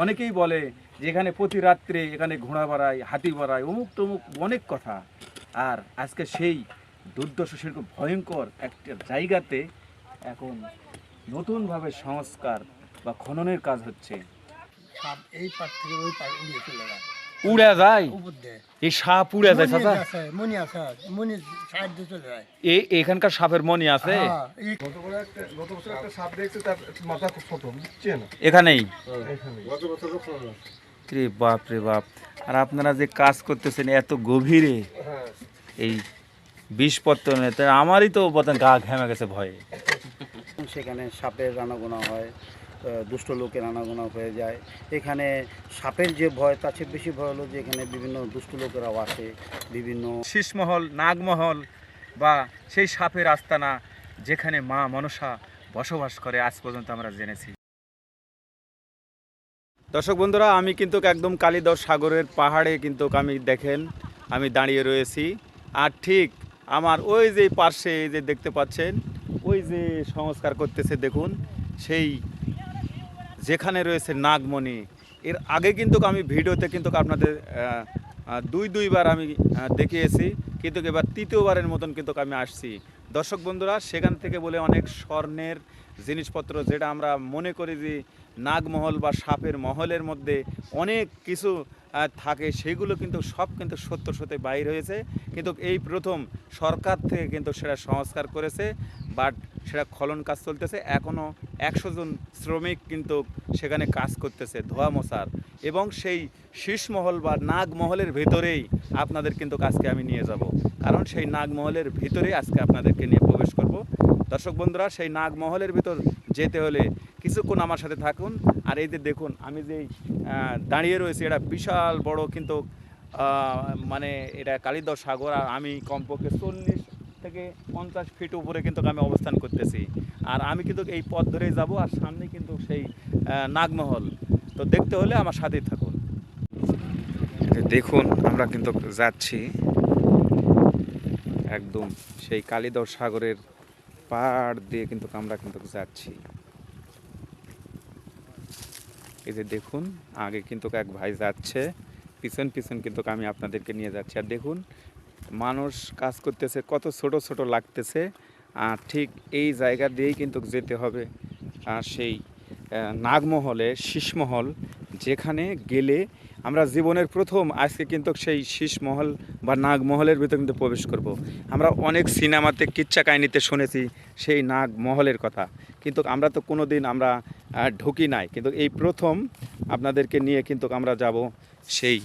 অনেকেই বলে যে এখানে প্রতি রাত্রে এখানে ঘোড়া বাড়ায়, হাতি বাড়ায়, অমুক তমুক অনেক কথা। আর আজকে সেই দুর্দশ সেরকম ভয়ঙ্কর একটা জায়গাতে এখন নতুনভাবে সংস্কার বা খননের কাজ হচ্ছে। সাপ এই পার থেকে ওই পার উড়িয়ে চলে যায়, উড়ে যায়, উপর দিয়ে এই সাপ উড়ে যায় চাচা। মনি আছে, মনি সাইড দিয়ে চলে যায়। এখানকার সাপের মনি আছে হ্যাঁ, এই গত বছর একটা সাপ দেখছে, তার মাথা খুব ছোট, বুঝছেন? এখানেই। গত বছর রে বাপ রে বাপ। আর আপনারা যে কাজ করতেছেন এত গভীরে এই বিষপত্তনে, তা আমারই তো গা ঘেমে গেছে ভয়ে। সেখানে সাপের আনাগোনা হয়, দুষ্ট লোকের আনাগোনা হয়ে যায়। এখানে সাপের যে ভয় তার চেয়ে বেশি ভয় হলো যে এখানে বিভিন্ন দুষ্ট লোকেরাও আসে, বিভিন্ন শীষমহল, নাগমহল বা সেই সাপের আস্তানা যেখানে মা মনসা বসবাস করে আজ পর্যন্ত আমরা জেনেছি। দর্শক বন্ধুরা, আমি কিন্তু একদম কালিদহ সাগরের পাহাড়ে কিন্তু আমি দাঁড়িয়ে রয়েছি। আর ঠিক আমার ওই যে পার্শ্বে যে দেখতে পাচ্ছেন, ওই যে সংস্কার করতেছে দেখুন, সেই যেখানে রয়েছে নাগমণি। এর আগে কিন্তু আমি ভিডিওতে কিন্তু আপনাদের দুইবার আমি দেখিয়েছি, কিন্তু এবার তৃতীয়বারের মতন কিন্তু আমি আসছি। দর্শক বন্ধুরা, সেখান থেকে বলে অনেক স্বর্ণের জিনিসপত্র, যেটা আমরা মনে করি যে নাগমহল বা সাপের মহলের মধ্যে অনেক কিছু থাকে, সেগুলো কিন্তু সব কিন্তু সত্যি বাইর হয়েছে। কিন্তু এই প্রথম সরকার থেকে কিন্তু সেটা সংস্কার করেছে, বাট সেটা খনন কাজ চলতেছে। এখনও 100 জন শ্রমিক কিন্তু সেখানে কাজ করতেছে ধোয়া মোছার। এবং সেই শীষমহল বা নাগমহলের ভিতরেই আপনাদের কিন্তু আজকে আমি নিয়ে যাব, কারণ সেই নাগমহলের ভিতরে আজকে আপনাদেরকে নিয়ে প্রবেশ করব। দর্শক বন্ধুরা, সেই নাগমহলের ভিতর যেতে হলে কিছুক্ষণ আমার সাথে থাকুন। আর এই যে দেখুন, আমি যেই দাঁড়িয়ে রয়েছি, এটা বিশাল বড় কিন্তু মানে এটা কালিদহ সাগর। আর আমি কমপক্ষে 40 থেকে 50 ফিট উপরে কিন্তু আমি অবস্থান করতেছি। আর আমি কিন্তু এই পথ ধরেই যাব, আর সামনে কিন্তু সেই নাগমহল। তো দেখতে হলে আমার সাথেই থাকুন। দেখুন, আমরা কিন্তু যাচ্ছি একদম সেই কালিদহ সাগরের পাড় দিয়ে কিন্তু আমরা কিন্তু যাচ্ছি। এই যে দেখুন, আগে কিন্তু এক ভাই যাচ্ছে, পিছন কিন্তু আমি আপনাদেরকে নিয়ে যাচ্ছি। আর দেখুন, মানুষ কাজ করতেছে, কত ছোট ছোট লাগতেছে। আর ঠিক এই জায়গা দিয়েই কিন্তু যেতে হবে সেই নাগমহলে, শীষমহল, যেখানে গেলে আমরা জীবনের প্রথম আজকে কিন্তু সেই শীষমহল বা নাগমহলের ভিতরে কিন্তু প্রবেশ করব। আমরা অনেক সিনেমাতে কিচ্ছা কাহিনীতে শুনেছি সেই নাগমহলের কথা, কিন্তু আমরা তো কোনো দিন আমরা ঢুকি নাই। কিন্তু এই প্রথম আপনাদেরকে নিয়ে কিন্তু আমরা যাব সেই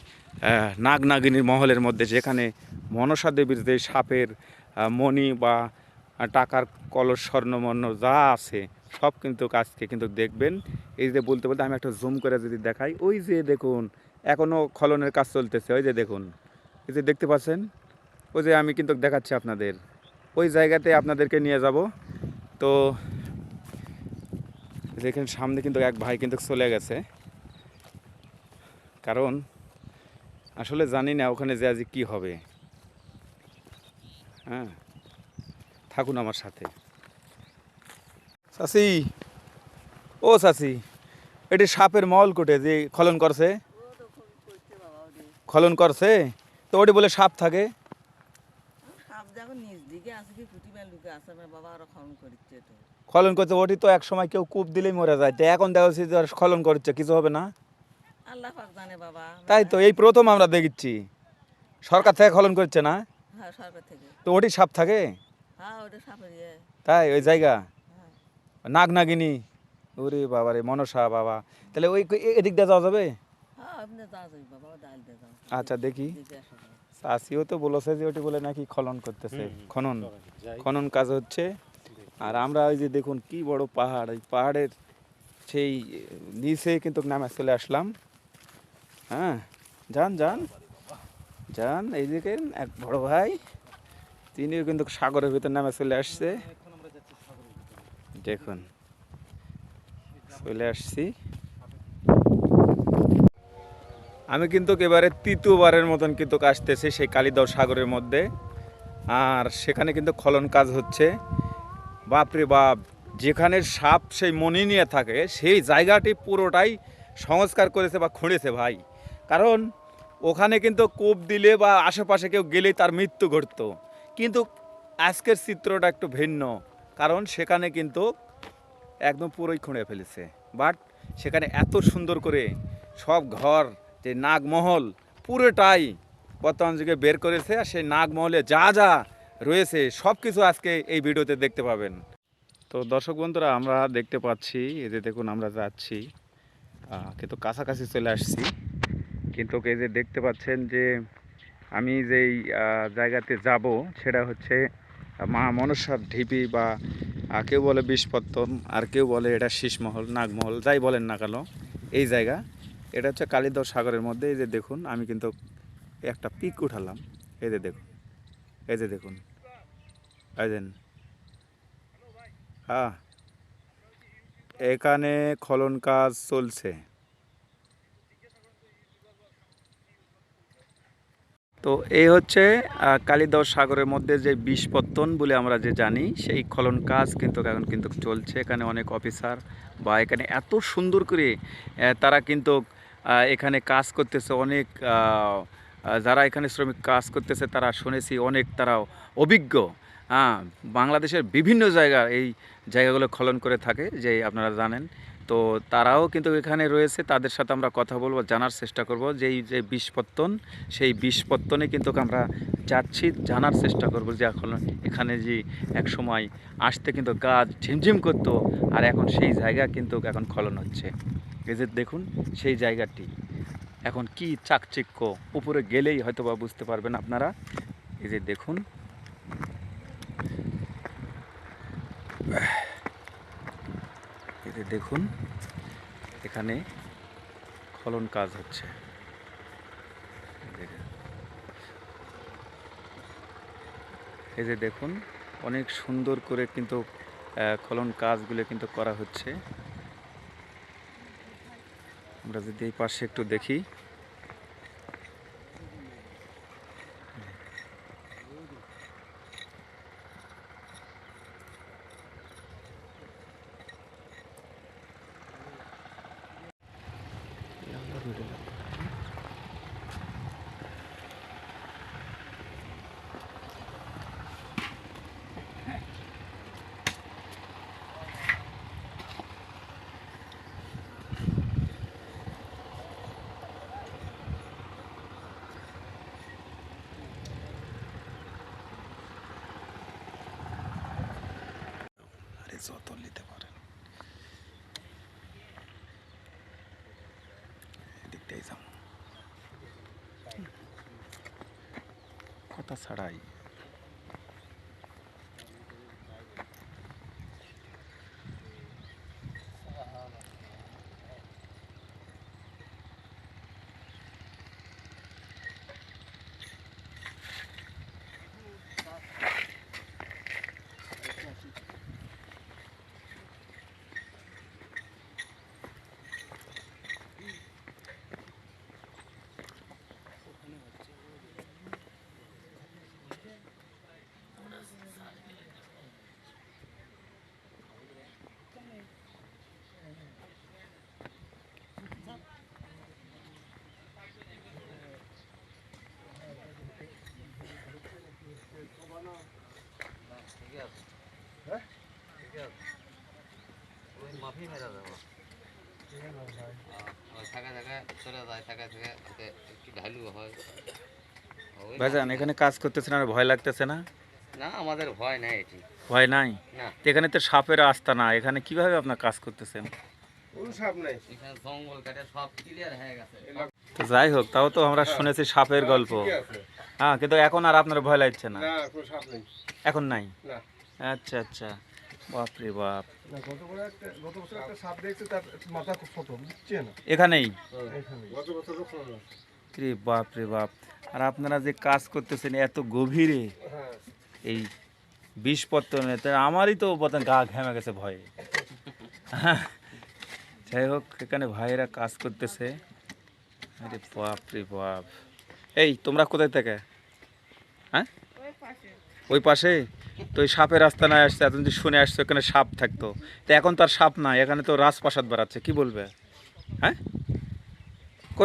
নাগনাগিনীর মহলের মধ্যে, যেখানে মনসা দেবীর যে সাপের মণি বা টাকার কলস, স্বর্ণমণ্য যা আছে সব কিন্তু আজকে কিন্তু দেখবেন। এই যে বলতে আমি একটা জুম করে যদি দেখাই, ওই যে দেখুন এখনও খননের কাজ চলতেছে। ওই যে দেখুন, এই যে দেখতে পাচ্ছেন, ওই যে আমি কিন্তু দেখাচ্ছি আপনাদের, ওই জায়গাতে আপনাদেরকে নিয়ে যাব। তো দেখেন সামনে কিন্তু এক ভাই কিন্তু চলে গেছে, কারণ আসলে জানি না ওখানে যে আজ কী হবে। হ্যাঁ, থাকুন আমার সাথে। চাচি, ও চাচি, এটি সাপের মহল কোটে যে খনন করছে, তো ওটি বলে সাপ থাকে। খনন করছে, ওটি তো এক সময় কেউ কূপ দিলেই মরে যায়, তো এখন দেখা যাচ্ছে যে খনন করছে, কিছু হবে না। আল্লাহ পাক জানে বাবা। তাই তো এই প্রথম আমরা দেখছি, সরকার থেকে খনন করছে না। হ্যাঁ, সরকার থেকে। তো ওটি সাপ থাকে। হ্যাঁ, ওটা সাপের ইয়ে। তাই ওই জায়গা হ্যাঁ। নাগনাগিনী, ওরে বাবা রে, মনসা বাবা। তাহলে ওই এদিক দিয়ে যাওয়া যাবে। হ্যাঁ, আপনি যাওয়া যাবে বাবা, ডাল দিয়ে যাও। আচ্ছা, দেখি। দেখে আসো বাবা। চাষিও তো বলেছে যে ওটি বলে নাকি খনন করতেছে, খনন কাজ হচ্ছে। আর আমরা ওই যে দেখুন কি বড় পাহাড়, এই পাহাড়ের সেই নিচে কিন্তু নামে চলে আসলাম। হ্যাঁ, যান যান যান, এইদিকে এক বড় ভাই, তিনিও কিন্তু সাগরের ভিতর নামে চলে আসছে। দেখুন, চলে আসছি আমি কিন্তু এবারে তৃতীয়বারের মতন কিন্তু আসতেছি সেই কালিদহ সাগরের মধ্যে। আর সেখানে কিন্তু খনন কাজ হচ্ছে। বাপরে বাপ, যেখানে সাপ সেই মণি নিয়ে থাকে সেই জায়গাটি পুরোটাই সংস্কার করেছে বা খুঁড়েছে ভাই। কারণ ওখানে কিন্তু কূপ দিলে বা আশেপাশে কেউ গেলেই তার মৃত্যু ঘটতো। কিন্তু আজকের চিত্রটা একটু ভিন্ন, কারণ সেখানে কিন্তু একদম পুরোই খুঁড়ে ফেলেছে। বাট সেখানে এত সুন্দর করে সব ঘর, যে নাগমহল পুরোটাই বর্তমান যুগে বের করেছে। আর সেই নাগমহলে যা যা রয়েছে সব কিছু আজকে এই ভিডিওতে দেখতে পাবেন। তো দর্শক বন্ধুরা, আমরা দেখতে পাচ্ছি, এই যে দেখুন আমরা যাচ্ছি, কিন্তু কাছাকাছি চলে আসছি। কিন্তু এই যে দেখতে পাচ্ছেন যে আমি যেই জায়গাতে যাব সেটা হচ্ছে মা মনসার ঢিপি, বা কেউ বলে বিষপত্তন, আর কেউ বলে এটা শীষমহল, নাগমহল, যাই বলেন না কেন এই জায়গা। এটা হচ্ছে কালিন্দর সাগরের মধ্যে। এই যে দেখুন আমি কিন্তু একটা পিক উঠালাম, এই যে দেখুন, এই যে দেখুন, এই যে হ্যাঁ, এখানে খনন কাজ চলছে। তো এই হচ্ছে কালিন্দর সাগরের মধ্যে যে বিষপত্তন বলে আমরা যে জানি, সেই খনন কাজ কিন্তু এখন কিন্তু চলছে। এখানে অনেক অফিসার বা এখানে এত সুন্দর করে তারা কিন্তু এখানে কাজ করতেছে। অনেক যারা এখানে শ্রমিক কাজ করতেছে তারা শুনেছি অনেক তারা অভিজ্ঞ। হ্যাঁ, বাংলাদেশের বিভিন্ন জায়গা এই জায়গাগুলো খনন করে থাকে, যে আপনারা জানেন। তো তারাও কিন্তু এখানে রয়েছে, তাদের সাথে আমরা কথা বলবো, জানার চেষ্টা করব যে এই যে বিষপত্তন, সেই বিষপত্তনে কিন্তু আমরা যাচ্ছি, জানার চেষ্টা করব যে এখন এখানে যে এক সময় আসতে কিন্তু গাছ ঝিমঝিম করতো, আর এখন সেই জায়গা কিন্তু এখন খনন হচ্ছে। এই যে দেখুন সেই জায়গাটি এখন কি চাকচিক্য, উপরে গেলেই হয়তো বা বুঝতে পারবেন আপনারা। এই যে দেখুন, এই যে দেখুন এখানে খনন কাজ হচ্ছে। এই যে দেখুন অনেক সুন্দর করে কিন্তু খনন কাজগুলো কিন্তু করা হচ্ছে। আমরা যদি এই পাশে একটু দেখি, যত নিতে পারেন এদিকটাই যাও, কথা ছাড়াই। ভাইজান এখানে কাজ করতেছেন আর ভয় লাগতেছে না? না, আমাদের ভয় নাই এটি। ভয় নাই? না। তো এখানে তো সাপের আস্তা না, এখানে কিভাবে আপনার কাজ করতেছেন? কোনো সাপ নাই। এখানে জঙ্গল কাটে সব ক্লিয়ার হয়ে গেছে। তো যাই হোক, তাও তো আমরা শুনেছি সাপের গল্প। ঠিকই আছে। হ্যাঁ, কিন্তু এখন আর আপনার ভয় লাগছে না? না, কোনো সাপ নেই। এখন নাই? না। আচ্ছা আচ্ছা, বাপরে বাপ। না, গত বছর একটা সাপ দেখছে, তার মাথা খুব ছোট, বুঝছে না? এখানেই? এখানে। গত বছর রক্ষণ। রে বাপ রে বাপ। আর আপনারা যে কাজ করতেছেন এত গভীরে হ্যাঁ। এই বিষপত্তনে, তা আমারই তো বোধহয় গা ঘেমে গেছে ভয়ে। যাই হোক, এখানে ভাইয়েরা কাজ করতেছে। আরে বাপ রে বাপ। এই তোমরা কোথায় থেকে? হ্যাঁ, ওই পাশে। তো ওই সাপের রাস্তা না আসছে, এতদিন যে শুনে আসছে এখানে সাপ থাকতো, তো এখন তো আর সাপ নাই, এখানে তো রাজপ্রাসাদ বাড়াচ্ছে, কি বলবে? হ্যাঁ,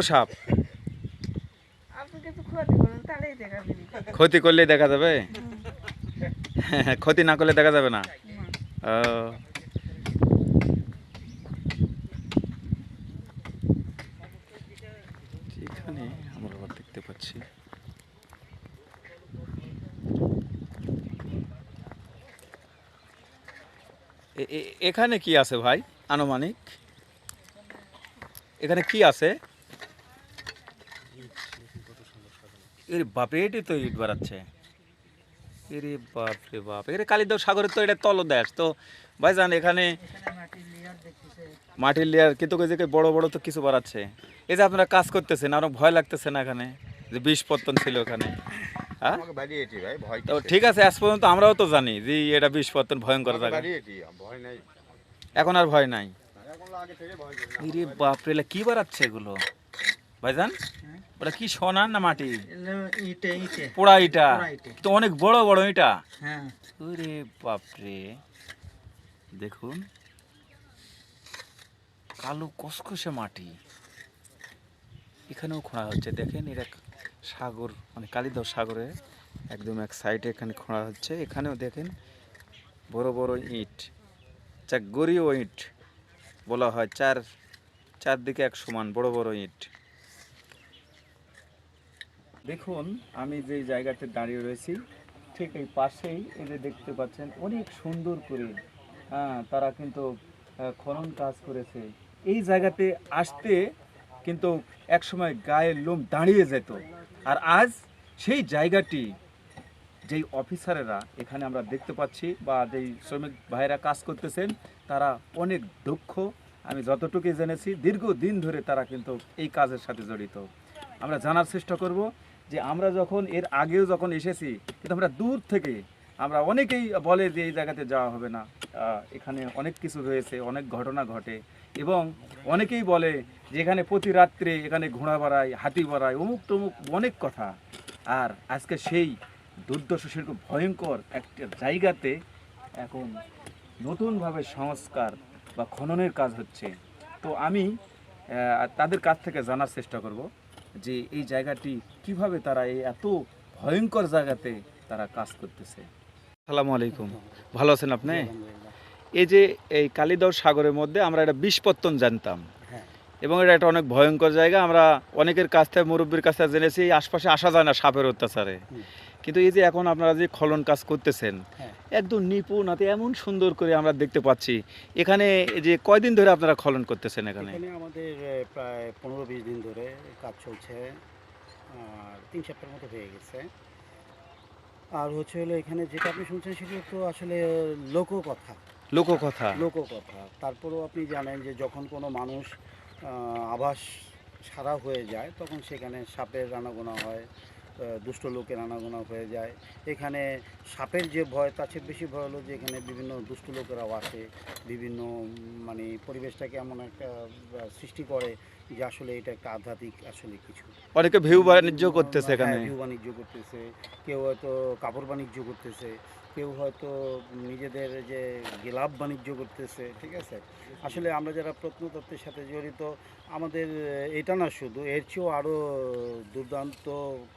সাপ? আপনি কিছু ক্ষতি করুন তাহলেই দেখা যাবে। ক্ষতি করলে দেখা যাবে, ক্ষতি না করলে দেখা যাবে না। ও, এখানে আমরা আবার দেখতে পাচ্ছি এখানে কি আছে ভাই আনুমানিক? এখানে কি আছে? এর বাপরে, এটি তো ইট বাড়াচ্ছে। এরে বাপ রে বাপ, এর কালিদাও সাগরের তো এটা তলদেশ তো ভাইজান। এখানে মাটির লেয়ার কিন্তু ওই যে বড় বড় তো কিছু বাড়াচ্ছে। এই যে আপনারা কাজ করতেছেন, আমার ভয় লাগতেছে না এখানে যে বিষ পত্তন ছিল এখানে? হ্যাঁ আমাকে বাড়িয়েছি ভাই, ভয় তো ঠিক আছে, আজ পর্যন্ত আমরাও তো জানি যে এটা বিষ পত্তন ভয়ঙ্কর জায়গা। বাড়িয়েছি, ভয় নাই, এখন আর ভয় নাই। এখন আগে থেকে ভয় করি না। এরে বাপ রে, এলা কি বাড়াচ্ছে এগুলো ভাইজান? ওটা কি সোনা না মাটি? ইটে ইটে পোড়া ইটা পোড়া ইটে। তো অনেক বড় বড় ইটা। হ্যাঁ, ওরে বাপরে, দেখুন কালো কসকসে মাটি। এখানেও খোঁড়া হচ্ছে, দেখেন এটা সাগর মানে কালিদাও সাগরে একদম এক সাইডে এখানে খোঁড়া হচ্ছে। এখানেও দেখেন বড় বড় ইট, গড়িও ইট বলা হয়, চারদিকে এক সমান বড় বড় ইট। দেখুন আমি যে জায়গাতে দাঁড়িয়ে রয়েছি ঠিক এই পাশেই এই যে দেখতে পাচ্ছেন অনেক সুন্দর করে তারা কিন্তু খনন কাজ করেছে। এই জায়গাতে আসতে কিন্তু একসময় গায়ের লোম দাঁড়িয়ে যেত। আর আজ সেই জায়গাটি যেই অফিসারেরা এখানে আমরা দেখতে পাচ্ছি বা যেই শ্রমিক ভাইরা কাজ করতেছেন তারা অনেক দক্ষ। আমি যতটুকু জেনেছি দীর্ঘদিন ধরে তারা কিন্তু এই কাজের সাথে জড়িত। আমরা জানার চেষ্টা করব যে আমরা যখন এর আগেও যখন এসেছি কিন্তু আমরা দূর থেকে আমরা অনেকেই বলে যে এই জায়গাতে যাওয়া হবে না, এখানে অনেক কিছু রয়েছে, অনেক ঘটনা ঘটে এবং অনেকেই বলে যে এখানে প্রতি রাত্রে এখানে ঘোড়া বাড়ায়, হাতি বাড়ায়, অমুক তমুক অনেক কথা। আর আজকে সেই দুর্দশ সেরকম ভয়ঙ্কর একটা জায়গাতে এখন নতুনভাবে সংস্কার বা খননের কাজ হচ্ছে। তো আমি তাদের কাছ থেকে জানার চেষ্টা করব যে এই জায়গাটি কিভাবে তারা এই এত ভয়ঙ্কর জায়গাতে তারা কাজ করতেছে। আসসালামু আলাইকুম, ভালো আছেন আপনি? এই যে এই কালিদাও সাগরের মধ্যে আমরা একটা বিষপত্তন জানতাম হ্যাঁ। এবং এটা একটা অনেক ভয়ঙ্কর জায়গা। আমরা অনেকের কাছ থেকে মুরব্বীর কাছ থেকে জেনেছি এই আশপাশে আসা যায় না সাপের অত্যাচারে। কিন্তু এই যে এখন আপনারা যে খনন কাজ করতেছেন হ্যাঁ। একদম নিপুণ হাতে এমন সুন্দর করে আমরা দেখতে পাচ্ছি। এখানে যে কয়দিন ধরে আপনারা খনন করতেছেন এখানে? এখানে আমাদের প্রায় 15-20 দিন ধরে কাজ চলছে, আর 3 সপ্তাহের মতো হয়ে গেছে। আর হচ্ছে হলো এখানে যেটা আপনি শুনছেন সেটা তো আসলে লোককথা। লোককথা। তারপরেও আপনি জানেন যে যখন কোনো মানুষ আবাস ছাড়া হয়ে যায় তখন সেখানে সাপের আনাগোনা হয়, দুষ্ট লোকের আনাগোনা হয়ে যায়। এখানে সাপের যে ভয় তার চেয়ে বেশি ভয় হলো যে এখানে বিভিন্ন দুষ্ট লোকেরাও আসে, বিভিন্ন মানে পরিবেশটাকে এমন একটা সৃষ্টি করে যে আসলে এটা একটা আধ্যাত্মিক আসলে কিছু। অনেকে ভিউ বাণিজ্য করতেছে এখানে। ভিউ বাণিজ্য করতেছে, কেউ হয়তো কাপড় বাণিজ্য করতেছে, কেউ হয়তো নিজেদের যে গেলাপ বাণিজ্য করতেছে, ঠিক আছে। আসলে আমরা যারা প্রত্নতত্ত্বের সাথে জড়িত আমাদের এটা না শুধু এর চেয়েও আরও দুর্দান্ত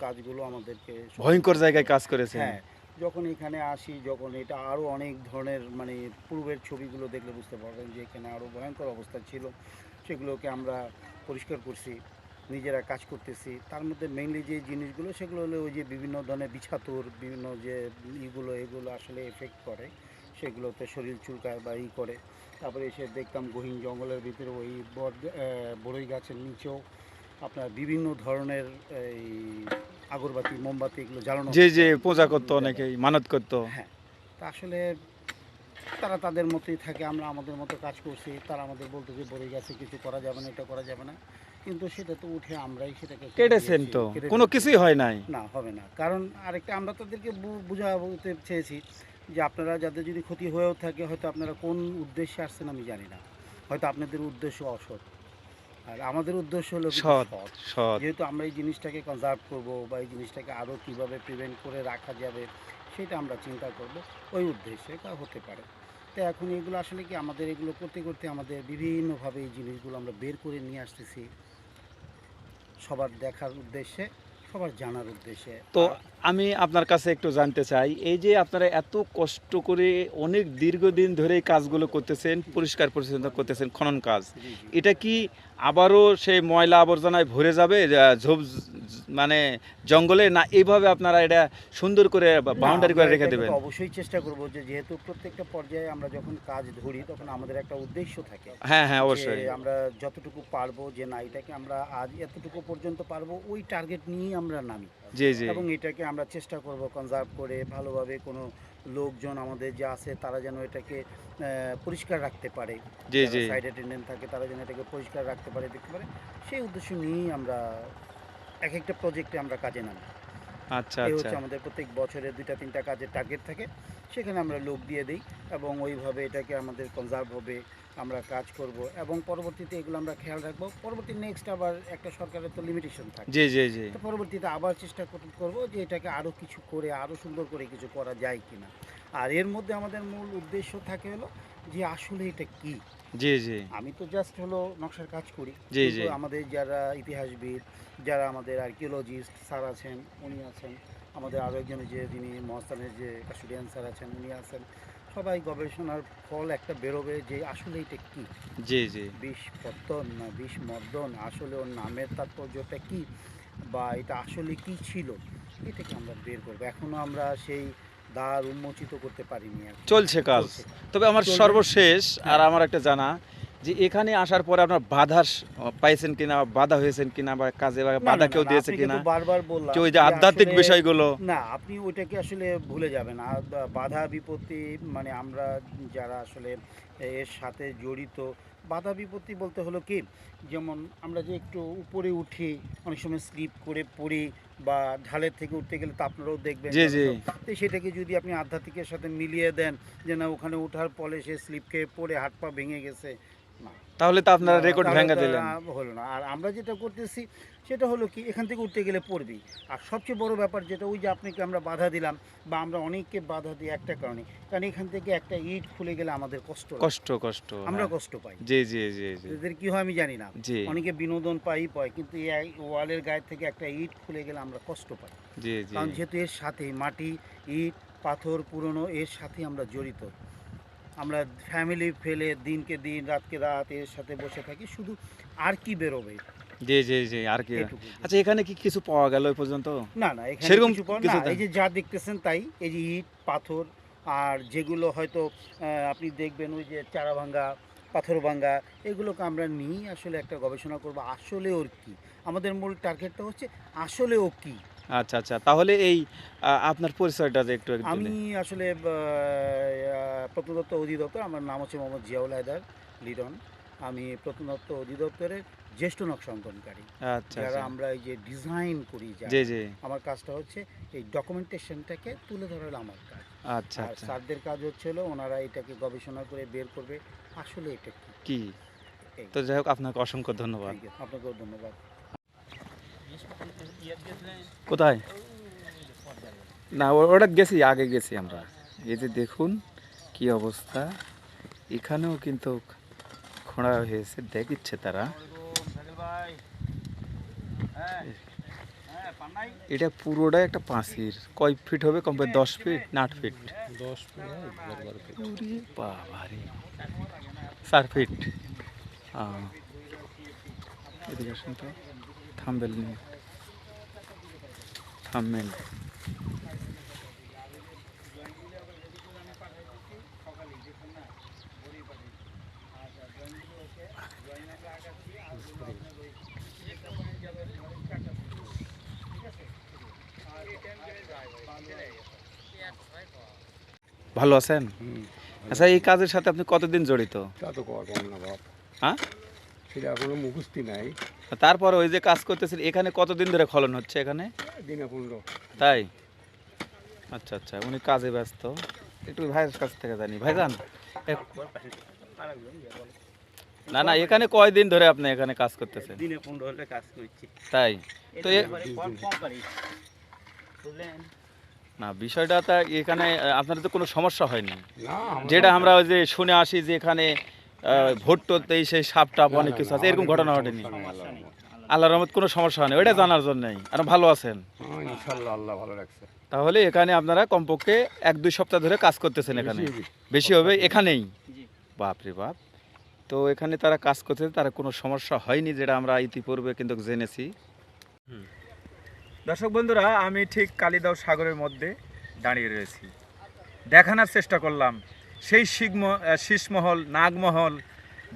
কাজগুলো আমাদেরকে ভয়ঙ্কর জায়গায় কাজ করেছে। হ্যাঁ, যখন এখানে আসি যখন এটা আরও অনেক ধরনের মানে পূর্বের ছবিগুলো দেখলে বুঝতে পারবেন যে এখানে আরও ভয়ঙ্কর অবস্থা ছিল। সেগুলোকে আমরা পরিষ্কার করছি, নিজেরা কাজ করতেছি। তার মধ্যে মেইনলি যে জিনিসগুলো সেগুলো হলো ওই যে বিভিন্ন ধরনের বিছাতুর বিভিন্ন যে এগুলো আসলে এফেক্ট করে, সেগুলোতে শরীর চুলকায় বা করে। তারপরে এসে দেখতাম গহীন জঙ্গলের ভিতরে ওই বড়ই গাছের নিচেও আপনার বিভিন্ন ধরনের এই আগরবাতি মোমবাতি এগুলো জ্বালানো, যে পূজা করতো, অনেকেই মানত করতো। হ্যাঁ, তা আসলে তারা তাদের মতোই থাকে, আমরা আমাদের মতো কাজ করছি। তারা আমাদের বলতো যে বড়ই গাছে কিছু করা যাবে না, এটা করা যাবে না, কিন্তু সেটা তো উঠে আমরাই সেটাকে কেটেছেন তো কোনো কিছুই হয় নাই। না, হবে না। কারণ আরেকটা আমরা তাদেরকে বোঝাতে চেয়েছি যে আপনারা যাদের যদি ক্ষতি হয়েও থাকে হয়তো আপনারা কোন উদ্দেশ্যে আসছেন আমি জানি না, হয়তো আপনাদের উদ্দেশ্য অসৎ, আর আমাদের উদ্দেশ্য হলো সৎ। যেহেতু আমরা এই জিনিসটাকে কনজার্ভ করব বা এই জিনিসটাকে আরও কীভাবে প্রিভেন্ট করে রাখা যাবে সেটা আমরা চিন্তা করব, ওই উদ্দেশ্যে হতে পারে। তো এখন এগুলো আসলে কি আমাদের এগুলো করতে করতে আমাদের বিভিন্নভাবে এই জিনিসগুলো আমরা বের করে নিয়ে আসতেছি। সবার দেখার উদ্দেশ্যে, সবার জানার উদ্দেশ্যে। তো আমি আপনার কাছে একটু জানতে চাই, এই যে আপনারা এত কষ্ট করে অনেক দীর্ঘদিন ধরে এই কাজগুলো করতেছেন, পরিষ্কার পরিচ্ছন্ন করতেছেন, খনন কাজ, এটা কি আবারও সেই ময়লা আবর্জনায় ভরে যাবে ঝোপ মানে জঙ্গলে, না এইভাবে আপনারা এটা সুন্দর করে বাউন্ডারি করে রেখে দেবেন? অবশ্যই চেষ্টা করব যে যেহেতু প্রত্যেকটা পর্যায়ে আমরা যখন কাজ ধরি তখন আমাদের একটা উদ্দেশ্য থাকে। হ্যাঁ হ্যাঁ অবশ্যই। যে আমরা যতটুকু পারবো, যে না এটাকে আমরা আজ এতটুকু পর্যন্ত পারবো, ওই টার্গেট নিয়েই আমরা নামি। জি জি। এবং এটাকে আমরা চেষ্টা করব কনজার্ভ করে ভালোভাবে, কোনো লোকজন আমাদের যে আছে তারা যেন এটাকে পরিষ্কার রাখতে পারে, জি জি। সাইড অ্যাটেন্ডেন্ট থাকে তারা যেন এটাকে পরিষ্কার রাখতে পারে, দেখতে পারে, সেই উদ্দেশ্য নিয়েই আমরা এক একটা প্রজেক্টে আমরা কাজে নামি। আচ্ছা এই আচ্ছা। হচ্ছে আমাদের প্রত্যেক বছরে 2-3টা কাজের টার্গেট থাকে, সেখানে আমরা লোক দিয়ে দিই এবং ওইভাবে এটাকে আমাদের কনজার্ভ হবে, আমরা কাজ করব এবং পরবর্তীতে এগুলো আমরা খেয়াল রাখবো। পরবর্তী নেক্সট আবার একটা সরকারের তো লিমিটেশন থাকে, জি জি জি। তো পরবর্তীতে আবার চেষ্টা করব যে এটাকে আরও কিছু করে আরও সুন্দর করে কিছু করা যায় কিনা। আর এর মধ্যে আমাদের মূল উদ্দেশ্য থাকে হলো যে আসলে এটা কি। জি জি। আমি তো জাস্ট হলো নকশার কাজ করি, জি, কিন্তু জি। আমাদের যারা ইতিহাসবিদ, যারা আমাদের আর্কিওলজিস্ট স্যার আছেন, উনি আছেন, আমাদের আরও একজন যে যিনি মহাস্থানের যে কাস্টোডিয়ান স্যার আছেন উনি আছেন, সবাই গবেষণার ফল একটা বেরোবে যে আসলে এটা কি, জি জি। বিষ পত্তন না বিষ মর্দন, আসলে ওর নামের তাৎপর্যটা কি, বা এটা আসলে কি ছিল, এটাকে আমরা বের করবো। এখনও আমরা সেই দ্বার উন্মোচিত করতে পারিনি আর কি। চলছে কাজ। চলছে। তবে আমার চলবে। সর্বশেষ আর আমার একটা জানা, যে এখানে আসার পরে আপনার বাধা পাইছেন কিনা, বাধা হয়েছেন কিনা, বা কাজে না, বাধা না, কেউ না, দিয়েছে আপনাকে কিনা, তো বারবার বললাম কেউ ওই যে যে আধ্যাত্মিক আসলে- বিষয়গুলো? না, আপনি ওইটাকে আসলে ভুলে যাবেন। আর বাধা বিপত্তি মানে আমরা যারা আসলে এর সাথে জড়িত, বাধা বিপত্তি বলতে হলো কি, যেমন আমরা যে একটু উপরে উঠি, অনেক সময় স্লিপ করে পড়ি, বা ঢালের থেকে উঠতে গেলে তো আপনারাও দেখবেন, জি জি। তো সেটাকে যদি আপনি আধ্যাত্মিকের সাথে মিলিয়ে দেন যে না ওখানে ওঠার ফলে সে স্লিপ খেয়ে পড়ে হাত পা ভেঙে গেছে, না, তাহলে তো আপনারা রেকর্ড তাহলে ভেঙে তো দিলেন। হলো না। আর আমরা যেটা করতেছি সেটা হলো কি, এখান থেকে উঠতে গেলে পড়বি। আর সবচেয়ে বড় ব্যাপার যেটা, ওই যে আপনাকে আমরা বাধা দিলাম, বা আমরা অনেককে বাধা দিই একটা কারণে, কারণ এখান থেকে একটা ইট খুলে গেলে আমাদের কষ্ট লাগে। কষ্ট কষ্ট। আমরা হ্যাঁ। কষ্ট পাই। জি জি জি জি। এদের কি হয় আমি জানি না, জি অনেকে বিনোদন পাই, কিন্তু এই ওয়ালের গায়ে থেকে একটা ইট খুলে গেলে আমরা কষ্ট পাই। জি জি। কারণ যেহেতু এর সাথে মাটি, ইট, পাথর পুরনো, এর সাথে আমরা জড়িত। আমরা ফ্যামিলি ফেলে দিনকে দিন রাতকে রাত এর সাথে বসে থাকি, শুধু আর কি বেরোবে জি জি জি। আর কি? এটুকু। আচ্ছা, এখানে কি কিছু পাওয়া গেল এই পর্যন্ত? না না, এখানে সেরকম কিছু পাওয়া কিছু না। এই যে যা দেখতেছেন তাই, এই যে ইট পাথর, আর যেগুলো হয়তো আপনি দেখবেন ওই যে চারা ভাঙ্গা, পাথর ভাঙ্গা, এগুলোকে আমরা নিয়ে আসলে একটা গবেষণা করব আসলে ওর কি। আমাদের মূল টার্গেটটা হচ্ছে আসলে ও কি। আচ্ছা আচ্ছা। তাহলে এই আপনার পরিচয়টা যে একটু আমি আসলে প্রত্নতত্ত্ব অধিদপ্তর, আমার নাম হচ্ছে মোহাম্মদ জিয়াউল হায়দার লিটন। আমি প্রত্নতত্ত্ব অধিদপ্তরের জ্যেষ্ঠ নকশা অঙ্কনকারী। আচ্ছা যারা আচ্ছা। আমরা এই যে ডিজাইন করি, জি জি। আমার কাজটা হচ্ছে এই ডকুমেন্টেশনটাকে তুলে ধরা হলো আমার কাজ। আচ্ছা আর আচ্ছা। স্যারদের কাজ হচ্ছে হলো ওনারা এটাকে গবেষণা করে বের করবে আসলে এটা কি। কি? এই। তো যাই হোক, আপনাকে অসংখ্য ধন্যবাদ। ঠিক আছে, আপনাকেও ধন্যবাদ। কোথায়? না, ওটা গেছি, আগে গেছি আমরা। এই যে দেখুন কি অবস্থা, এখানেও কিন্তু খোঁড়া হয়েছে, দেখিচ্ছে তারা। এটা পুরোটাই একটা পাঁচির। কয় ফিট হবে? কমপক্ষে 10 ফিট না 8 ফিট? 10 ফিট। ওরে বাবারে, 4 ফিট। এদিকে আসুন তো, থাম্বেল নিয়ে থাম্বেল। ভালো আছেন? আচ্ছা, এই কাজের সাথে আপনি কতদিন জড়িত? তা তো কর পাবো না বাপ, হ্যাঁ, সেটা কোনো মুখস্থি নাই। তারপরে ওই যে কাজ করতেছেন, এখানে কতদিন ধরে খনন হচ্ছে এখানে? দিনে 15। তাই? আচ্ছা আচ্ছা, উনি কাজে ব্যস্ত। একটু ভাইয়ের কাছ থেকে জানি। ভাইজান, না না, এখানে কয়দিন ধরে আপনি এখানে কাজ করতেছেন? দিনে 15 হলে কাজ করছি। তাই তো না, বিষয়টা তা এখানে আপনার তো কোনো সমস্যা হয়নি? না, যেটা আমরা ওই যে শুনে আসি যে এখানে ভোট টোতেই সেই সাপ টাপ অনেক কিছু আছে, এরকম ঘটনা ঘটেনি? আল্লাহর রহমত কোনো সমস্যা হয় না, ওইটা জানার জন্যই। আর ভালো আছেন? হ্যাঁ ইনশাল্লাহ আল্লাহ ভালো রাখছে। তাহলে এখানে আপনারা কমপক্ষে 1-2 সপ্তাহ ধরে কাজ করতেছেন এখানে? বেশি হবে। বেশি হবে এখানেই? বাপরে বাপ। তো এখানে তারা কাজ করতে তারা কোনো সমস্যা হয়নি, যেটা আমরা ইতিপূর্বে কিন্তু জেনেছি। দর্শক বন্ধুরা, আমি ঠিক কালিদাও সাগরের মধ্যে দাঁড়িয়ে রয়েছি, দেখানোর চেষ্টা করলাম সেই শীষমহল, নাগমহল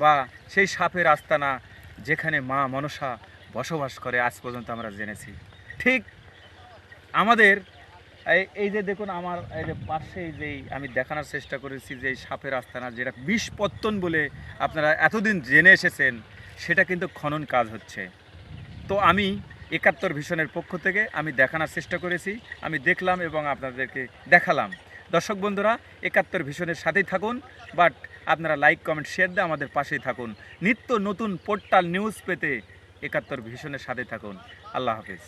বা সেই সাপের আস্তানা যেখানে মা মনসা বসবাস করে আজ পর্যন্ত আমরা জেনেছি। ঠিক আমাদের এই যে দেখুন আমার এই যে পাশেই যেই আমি দেখানোর চেষ্টা করেছি যে সাপের আস্তানা, যেটা বিষপত্তন বলে আপনারা এতদিন জেনে এসেছেন, সেটা কিন্তু খনন কাজ হচ্ছে। তো আমি 71 ভিশনের পক্ষ থেকে আমি দেখানোর চেষ্টা করেছি, আমি দেখলাম এবং আপনাদেরকে দেখালাম। দর্শক বন্ধুরা, 71 ভিশনের সাথেই থাকুন, বাট আপনারা লাইক, কমেন্ট, শেয়ার দিয়ে আমাদের পাশেই থাকুন। নিত্য নতুন পোর্টাল নিউজ পেতে 71 ভিশনের সাথে থাকুন। আল্লাহ হাফেজ।